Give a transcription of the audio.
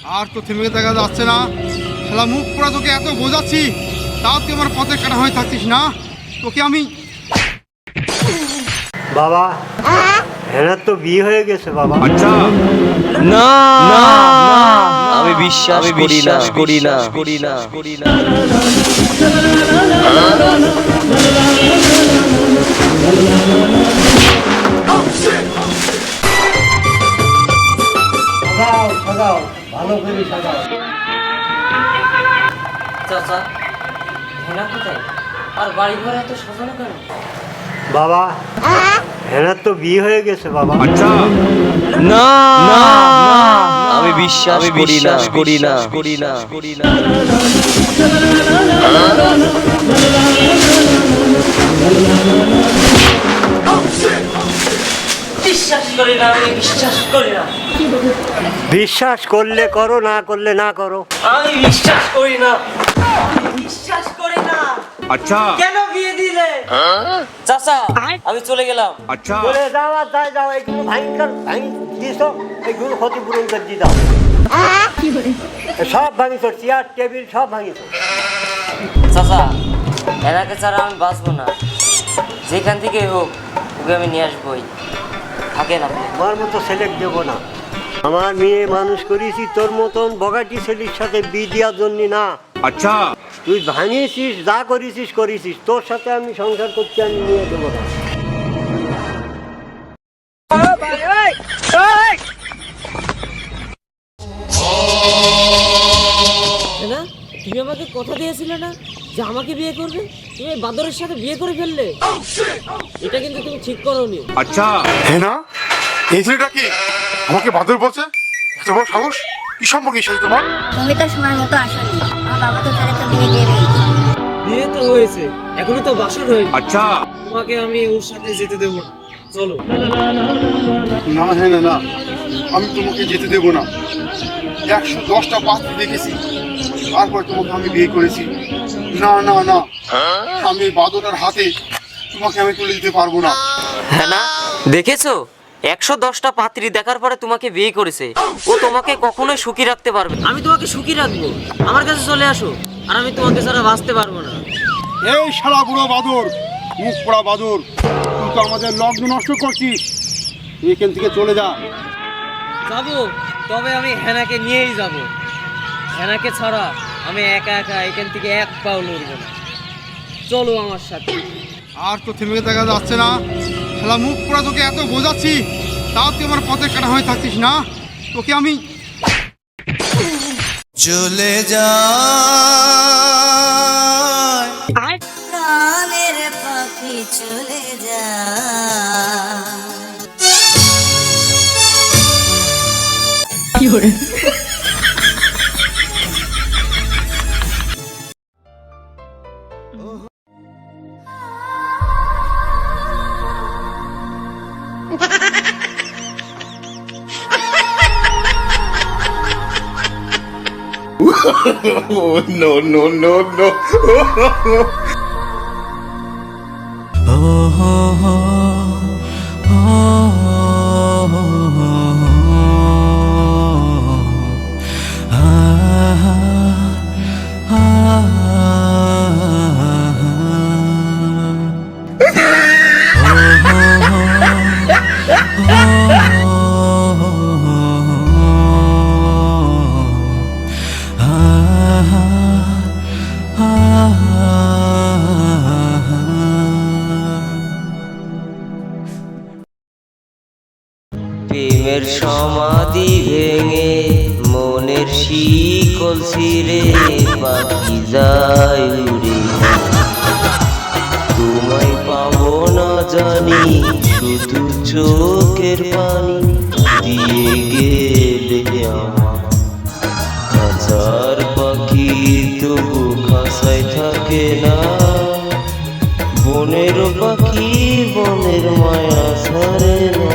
আর তো থেমে দেখা যাচ্ছে না। শালা মুখ পোড়া তোকে এত বোঝাচ্ছি, তাও তুই আমার পথে কাটা হয়ে থাকছিস না। তোকে আমি বাবা, হেনার তো বিয়ে হয়ে গেছে বাবা। আচ্ছা, না না আমি বিশ্বাস করি না। সাজাও সাজাও, ভালো করে সাজাও। চাচা, হেনা কোথায়? আর বাড়ি ঘর এত সাজানো কেন? বাবা, হেনার তো বিয়ে হয়ে গেছে বাবা। আচ্ছা, না না আমি বিশ্বাস করি না। বিশ্বাস করি না, আমি বিশ্বাস করি না। বিশ্বাস করলে করো, না করলে না করো। আমি বিশ্বাস করি না, বিশ্বাস করি না। আচ্ছা, কেন বিয়ে দিলে? চাচা, আমি চলে গেলাম। আচ্ছা, বলে যাও আর তাই যাও, এইগুলো ভাঙি দিছো, এইগুলো ক্ষতিপূরণ করে দিয়ে দাও। সব ভাঙিছো, চেয়ার টেবিল সব ভাঙিছো। চাচা, হেনাকে ছাড়া আমি বাঁচবো না। যেখান থেকে হোক ওকে আমি নিয়ে আসবোই। থাকেন আপনি। আমার মতো ছেলেক দেবো না। আমার মেয়ে মানুষ করেছি তোর মতন বগাটি ছেলের সাথে বিয়ে দেওয়ার জন্য না। আচ্ছা, তুই ভাঙিয়েছিস, যা করেছিস, তোর সাথে আমি সংসার করতে আমি নিয়ে দেবো না। হেনা, তুমি আমাকে কথা দিয়েছিলে না যে আমাকে বিয়ে করবে? তুমি এই বাদরের সাথে বিয়ে করে ফেললে। এটা কিন্তু তুমি ঠিক করোনি। আচ্ছা, হেনা, এই ছেলেটা কি আমাকে বাদর বলছে? এত বড় সাহস! কি সম্পর্কে সাথে তোমার? তুমি তো সময় মতো আসনি। আমার বাবা তো তাহলে তো বিয়ে দিয়ে দিয়েছে। বিয়ে তো হয়েছে, এখনো তো বাসর হয়নি। আচ্ছা, তোমাকে আমি ওর সাথে যেতে দেবো না। চলো। না হেনা, না, আমি তোমাকে যেতে দেবো না। 110টা পাত্রী দেখেছি, তারপর তোমাকে আমি বিয়ে করেছি। না না না, আমি এই বাদরের হাতে তোমাকে আমি তুলে দিতে পারবো না। হেনা, দেখেছো? 110টা পাত্রী দেখার পরে তোমাকে বিয়ে করেছে। ও তোমাকে কখনোই সুখী রাখতে পারবে। আমি তোমাকে সুখী রাখবো। আমার কাছে চলে আসো, আর আমি তোমাকে ছাড়া বাঁচতে পারবো না। এই শালা বুড়ো বাদর, মুখ পোড়া বাদর, তুই তো আমাদের লগ্ন নষ্ট করছিস। তুই এখান থেকে চলে যা। যাবো, তবে আমি হেনাকে নিয়েই যাব। হেনাকে ছাড়া আমি একা একা এখান থেকে এক পাও লড়বো না। চলো আমার সাথে। আর তো থেমে দেখা যাচ্ছে না। শালা মুখ পোড়া তোকে এত বোঝাচ্ছি, তাও তুই আমার পথে কাটা হয়ে থাকছিস না। তোকে আমি চলে যা প্রাণের পাখি চলে যা। no, no, no, no. প্রেমের সমাধি ভেঙে মনের শিকল ছিঁড়ে পাখি যায় উড়ে। তোমায় পাবো না জানি, শুধু চোখের পানি দিয়ে গেলে আমার। খাঁচার পাখি তবু খাঁচায় থাকে না, বনের পাখি বনের মায়া ছাড়ে না।